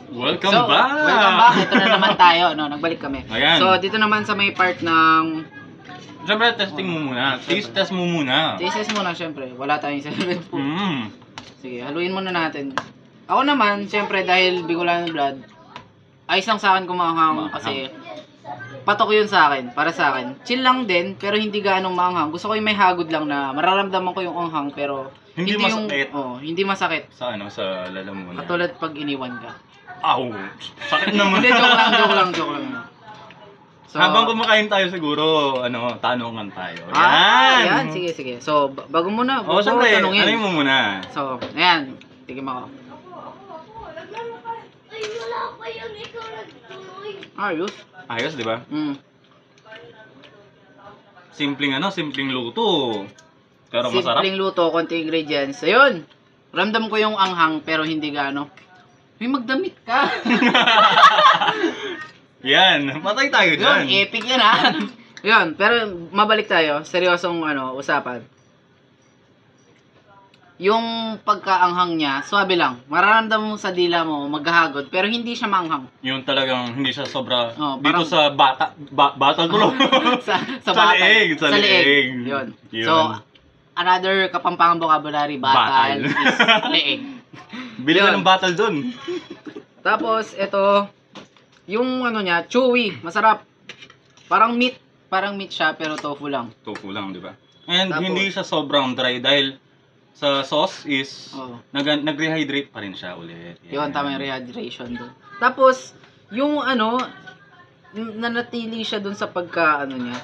Welcome back! Welcome back. Ito na naman tayo, no? Nagbalik kami. Ayan. So, dito naman sa may part ng... Siyempre, testing mo muna. Taste test mo muna. Taste muna, syempre. Wala tayong celebrate food. Mm. Sige, haluin muna natin. Ako naman, syempre, dahil Bicolano blood, ayos lang sa akin kumanghang kasi patok yun sa akin, para sa akin. Chill lang din, pero hindi gaanong maanghang. Gusto ko yung may hagod lang na mararamdaman ko yung anghang, pero Hindi masakit. Hindi masakit. Sa ano, sa lalamunan. Katulad pag iniwan ka. Aw! Sakit naman. Hindi, joke lang. So, Habang kumakain tayo siguro, tanungan tayo. Yan. Sige. So, bago muna, Oo, siyempre, tanungin. ano mo muna? So, ayan. Tigim ako. Ay, wala pa yun. Ikaw nagtuloy. Ayos. Ayos, di ba? Simpleng luto. Pero masarap. Simpleng luto, konti ingredients. Ayun. Ramdam ko yung anghang, pero hindi gaano. May magdamit ka. Yan, patay tayo dyan. Yun, epic yan ha. Yun, pero mabalik tayo. Seryosong usapan. Yung pagkaanghang niya, swabe lang. Mararamdaman mo sa dila mo, maghahagod, pero hindi siya maanghang. Yung talagang hindi siya sobra dito parang, sa batal tulo. sa batal. Sa leeg. Yun. So, another kapampangang vocabulary, batal is leeg. Bili ka ng batal dun. Tapos, ito, yung niya, chewy, masarap. Parang meat siya, pero tofu lang. Tofu lang, di ba? And Tapos, hindi siya sobrang dry dahil sa sauce is nag-rehydrate pa rin siya ulit. Yun, tama yung rehydration doon. Tapos, yung nanatili siya doon sa pagka, niya,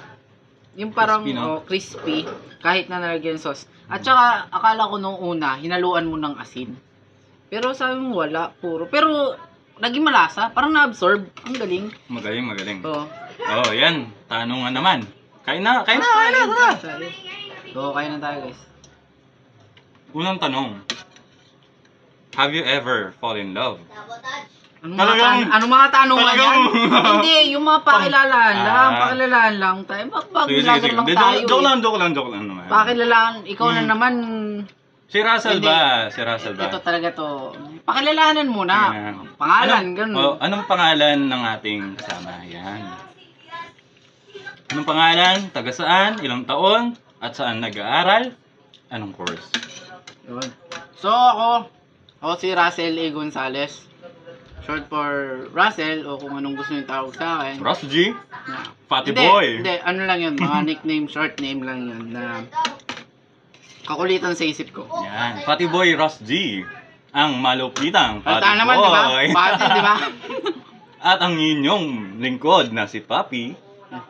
yung parang crispy, kahit na nalagyan sauce. At saka, akala ko nung una, hinaluan mo ng asin. Pero sabi mo wala, puro. Pero, naging malasa, parang na-absorb. Ang galing. Magaling. Oo. Oh, yan. Tanungan naman. Kain na, tara. So, kain na tayo, guys. Unang tanong. Have you ever fall in love? Sabotage. Anong mga tanungan yan? Hindi, yung mga pakilalaan lang. Ah. Pakilalaan lang tayo. Sige. Lang tayo. Joke lang naman. Pakilalaan, ikaw na naman. Si Russell Hindi. ba? Ito talaga to. Pakilalanan muna. Ayan. Pangalan, ganun. Anong pangalan ng ating kasama? Yan. Anong pangalan? Taga saan? Ilang taon? At saan nag-aaral? Anong course? Yun. So, ako si Russell A. Gonzales. Short for Russell, o kung anong gusto nyo tawag sa akin. Russ G? Na- Fatty Boy? Hindi, ano lang yun, mga nickname, short name lang yun, na kakulitan sa isip ko. Yan. Fatty Boy Russ G. Ang malupitang Fatty Alta naman, di ba? Boy. Pati, di ba? At ang inyong lingkod na si Papi.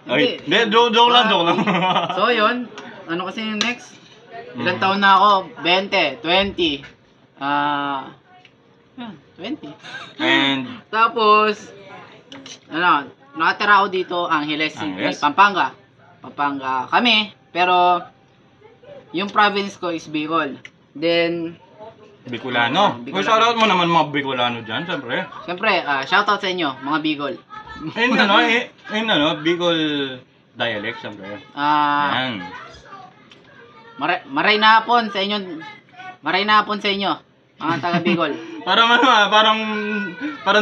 Ay, Hindi. joke lang. So, yun. Ano kasi yung next? Ilang taon na ako? 20, 20. 20. And, Tapos, nakatira ako dito, Angeles City, Angeles? Pampanga. Pampanga kami, pero yung province ko is Bicol. Then, Bicolano. Bicolano. Uy, shoutout mo naman mga Bicolano dyan, syempre. syempre, shoutout sa inyo, mga Bicol. Ayun, Bicol dialect, syempre. Yan. Maray na hapon sa inyo, mga taga Bicol. Parang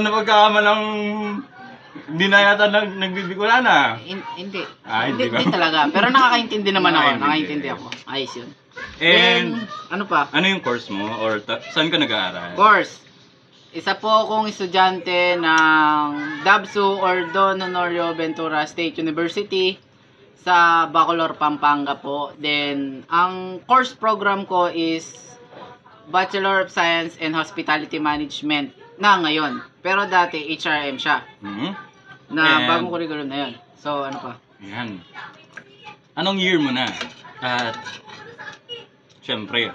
napagkakamalang hindi na yata nagbibicolana. Hindi. Hindi ba? Hindi talaga. Pero nakakaintindi naman ako. Nakakaintindi. Nakakaintindi ako. Ayos yun. And, Ano pa? ano yung course mo? Or saan ka nag-aaral? Course. Isa po akong estudyante ng DABSU or Don Honorio Ventura State University sa Bacolor, Pampanga po. Then, ang course program ko is Bachelor of Science in Hospitality Management na ngayon. Pero dati, HRM siya. Na bagong curriculum na yun. So, ano pa? Yan. Anong year mo na? At, syempre,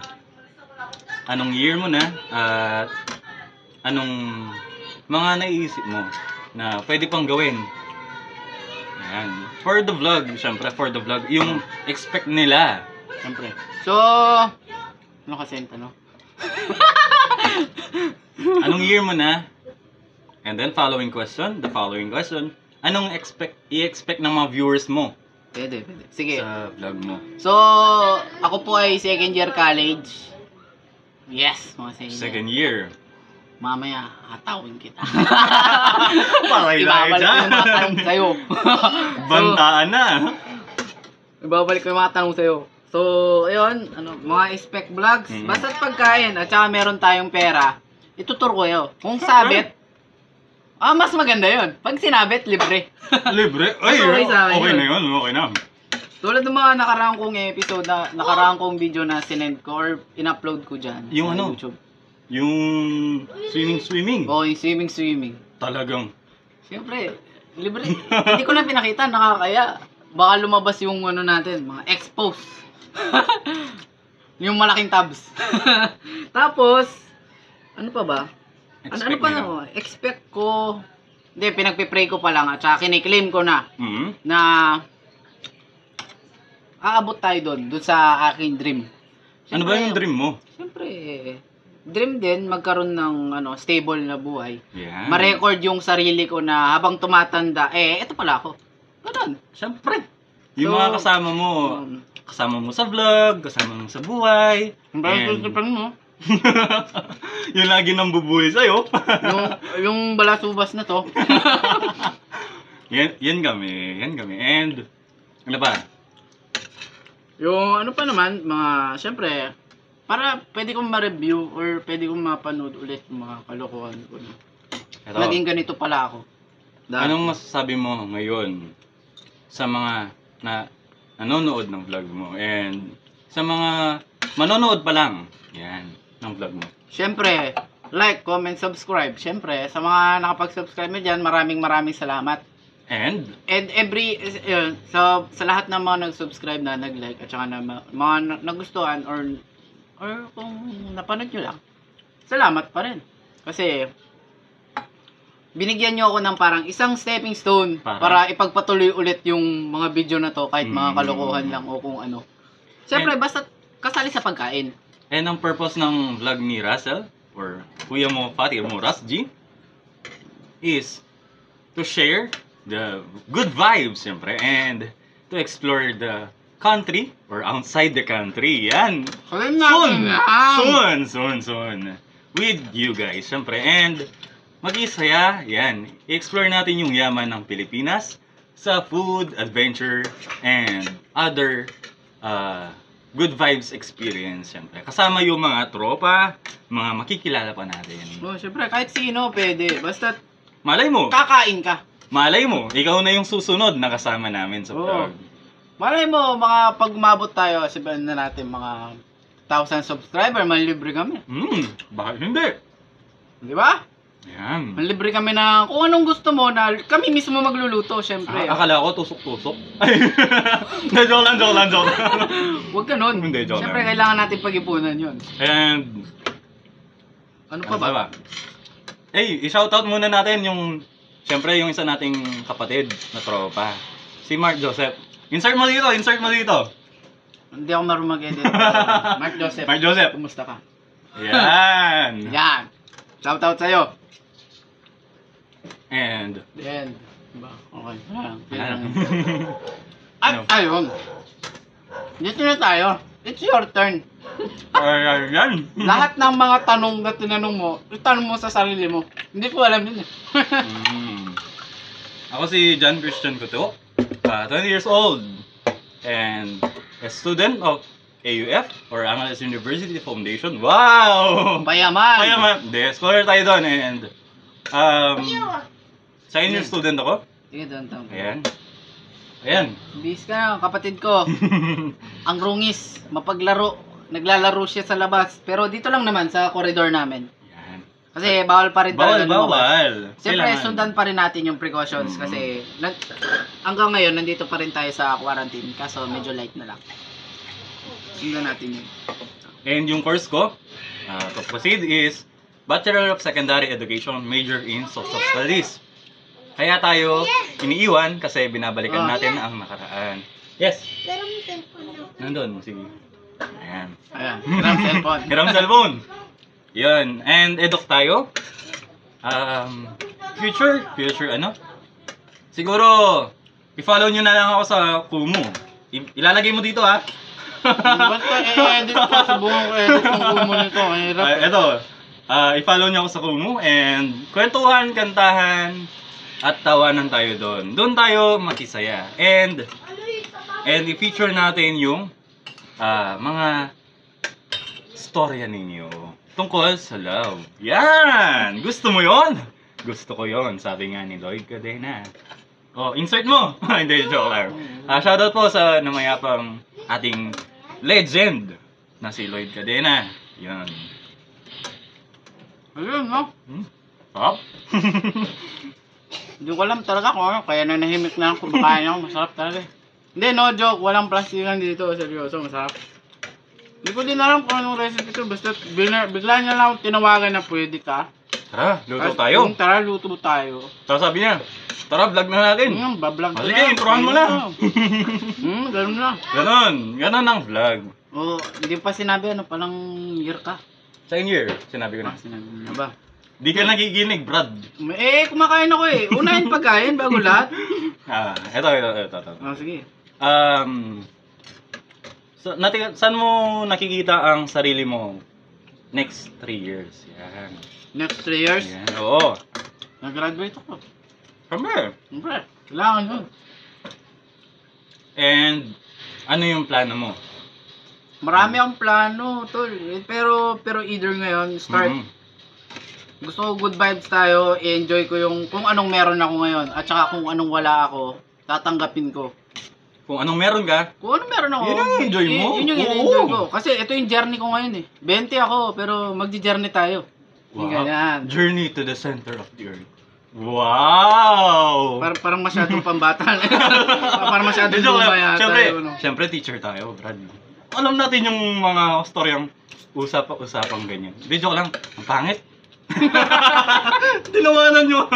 anong year mo na? At, anong mga naiisip mo na pwede pang gawin? Ayan. For the vlog, syempre, yung expect nila. Siyempre. So, ano kasi yung tanong? Anong year mo na? And then, the following question, anong i-expect ng mga viewers mo Pwede. Sige. sa vlog mo? So, ako po ay second year college. Yes, mga second year. Second year. mamaya hatawin kita. Pakay na Ibabalik ko yung mga tanong sa'yo. Bantaan na. Ibabalik ko yung mga tanong sa'yo. So, ayun, mga spec vlogs. Basta't pagkain at saka meron tayong pera, itutur ko yun. Kung sabit, mas maganda yun. Pag sinabit, libre. Libre? Ay, Okay sa akin okay yun. na yun. Okay na. Tulad ng mga nakaraang kong episode, nakaraang kong video na sinend ko or in-upload ko dyan Yung sa ano? YouTube. Yung swimming. Oo, yung swimming. Talagang. Siyempre, libre. Hindi ko na pinakita, nakakaya. Baka lumabas yung natin, mga expose. Yung malaking tabs. Tapos, ano pa ba? Ano pa nila. na? Expect ko, hindi, pinagpipray ko pa lang at saka kiniklaim ko na Mhm. na aabot tayo doon sa aking dream. Ano ba yung dream mo? Siyempre, dream din magkaroon ng stable na buhay. Yan. Ma-record yung sarili ko na habang tumatanda, eto pala ako. Ganun. Siyempre. Yung So, mga kasama mo sa vlog, kasama mo sa buhay. Ang and- parang mo. yung lagi nang bubuhay sa'yo. yung balasubas na to. yan kami. And, ano ba? Yung ano pa naman, syempre, para pwede kong ma-review or pwede kong mapanood ulit yung mga kalokohan ko. Ito, Naging ganito pala ako. anong masasabi mo ngayon sa mga nanonood ng vlog mo and sa mga manonood pa lang ng vlog mo? Syempre, like, comment, subscribe. Syempre, sa mga nakapag-subscribe mo dyan, maraming salamat. And, So, sa lahat ng mga nag-subscribe na, nag-like, at saka na mga nagustuhan or kung napanood nyo lang, salamat pa rin. Kasi, binigyan nyo ako ng parang isang stepping stone para ipagpatuloy ulit yung mga video na to kahit mga kalokohan lang o kung ano. Siyempre, basta kasali sa pagkain. and ang purpose ng vlog ni Russell or kuya mo, Fatih mo, Russ G, is to share the good vibes, siyempre, and to explore the country or outside the country. Yan. Soon. With you guys, siyempre. And mag-isaya, yan. I-explore natin yung yaman ng Pilipinas sa food, adventure, and other good vibes experience, siyempre. Kasama yung mga tropa, mga makikilala pa natin. Siyempre, kahit sino pwede. Basta Malay mo, ikaw na yung susunod na kasama namin sa vlog. Malay mo, pag umabot tayo, sabihin na natin mga 1,000 subscriber, manlibre kami. Bakit hindi? Di ba? Yan. Manlibre kami na kung anong gusto mo na kami mismo magluluto, syempre. Akala ko tusok-tusok. Joke lang. Huwag ganun. Hindi, joke Syempre, lang. kailangan natin pag-ipunan yun. And, Ano pa ba? i-shoutout muna natin yung, siyempre, yung isa nating kapatid na tropa. Si Mark Joseph. Insert mo dito. Hindi ako marunong mag-edit. Mark Joseph. Kumusta ka? Yan. Yan. Shoutout sa'yo. And, Then, diba? Okay. Yan. Ayun. Dito na tayo. It's your turn. Yan. Lahat ng mga tanong na tinanong mo, itanong mo sa sarili mo. Hindi ko alam yun eh. Ako si John Christian Couto, 20 years old, and a student of AUF or Angeles University Foundation. Wow! Payaman. Hindi, scholar tayo doon, and senior student ako. Sige, doon. Ayan. Bis ka na, kapatid ko. Ang rungis, mapaglaro. Naglalaro siya sa labas. Pero dito lang naman, sa koridor namin. Yan. Kasi bawal pa rin talaga lumabas. Bawal. Siyempre, Kailangan. sundan pa rin natin yung precautions kasi hanggang ngayon, nandito pa rin tayo sa quarantine. Kaso medyo light na lang. Sundan natin yun. And yung course ko, to proceed is Bachelor of Secondary Education, major in Social Studies. Kaya tayo iniiwan kasi binabalikan natin ang nakaraan. Yes. Pero may cellphone na. Nandun, sige. Ayan. Hiram cellphone. Hiram cellphone. Yun. And eduk tayo. Future ano? Siguro, i-follow nyo na lang ako sa Kumu. Ilalagay mo dito Basta i-edit ko, subukan ko edit ng kumo nito. Hirap. Ito. I-follow niyo ako sa Kumu and kwentuhan, kantahan, at tawanan tayo doon. Doon tayo makisaya. And i-feature natin yung mga storya ninyo tungkol sa love. Yan! Gusto mo yon? Gusto ko yon, sabi nga ni Lloyd Cadena. Oh, insert mo! Hindi, joke lang. Shoutout po sa namayapang ating legend na si Lloyd Cadena. Yan. Ayun, no? Sarap? Hindi ko alam talaga kung ano, kaya nanahimik na ako kumakain ako, masarap talaga. Hindi, no joke, walang plastikan dito, seryoso, masarap. Hindi ko din alam kung anong recipe ito, basta bigla niya lang ako tinawagan na pwede ka. Tara, luto Tapos, tayo. Tara, luto tayo. Tapos sabi niya, tara, vlog na natin. Bablog Oh, sige, introhan mo na. Ganun na. Ganon ang vlog. Oh, hindi pa sinabi ano, palang year ka. Second year, sinabi ko na. Sinabi na ba? Di ka nakikinig, Brad. Kumakain ako eh. Unahin pagkain bago lahat. Ito. Oh, sige. Saan mo nakikita ang sarili mo next 3 years? Yan. Next 3 years, Yan. Oo. nag-graduate ako. Siyempre. Siyempre, kailangan yun. And, ano yung plano mo? Marami akong plano, tol. Pero either ngayon, start. Gusto ko good vibes tayo, i-enjoy ko yung kung anong meron ako ngayon. At saka kung anong wala ako, tatanggapin ko. Kung anong meron ka, Kung anong meron ako, yun ang enjoy mo. Yun yung i-enjoy ko. Kasi ito yung journey ko ngayon eh. 20 ako, pero magji-journey tayo. Yung ganyan. Journey to the center of the earth. Wow! Parang masyadong pambata. Parang masyadong Joke lang. luma yata. Siyempre, teacher tayo, Brad. Alam natin yung mga storyang usapang ganyan. Di, joke lang. Ang pangit. Tinawanan yung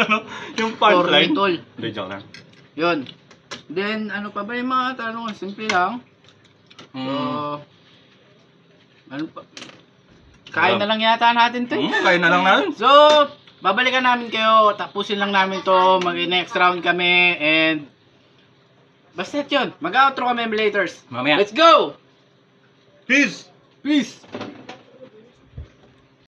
yung punchline. Tol. Di, joke lang. Yun. Then, ano pa ba yung mga tanong? Simple lang. So, ano pa? Kain na lang yata natin to. Kain na lang natin. So, babalikan namin kayo. Tapusin lang namin to. Mag-next round kami. And, basta yun. Mag-outro kami later. Mamaya. Let's go! Peace! Peace!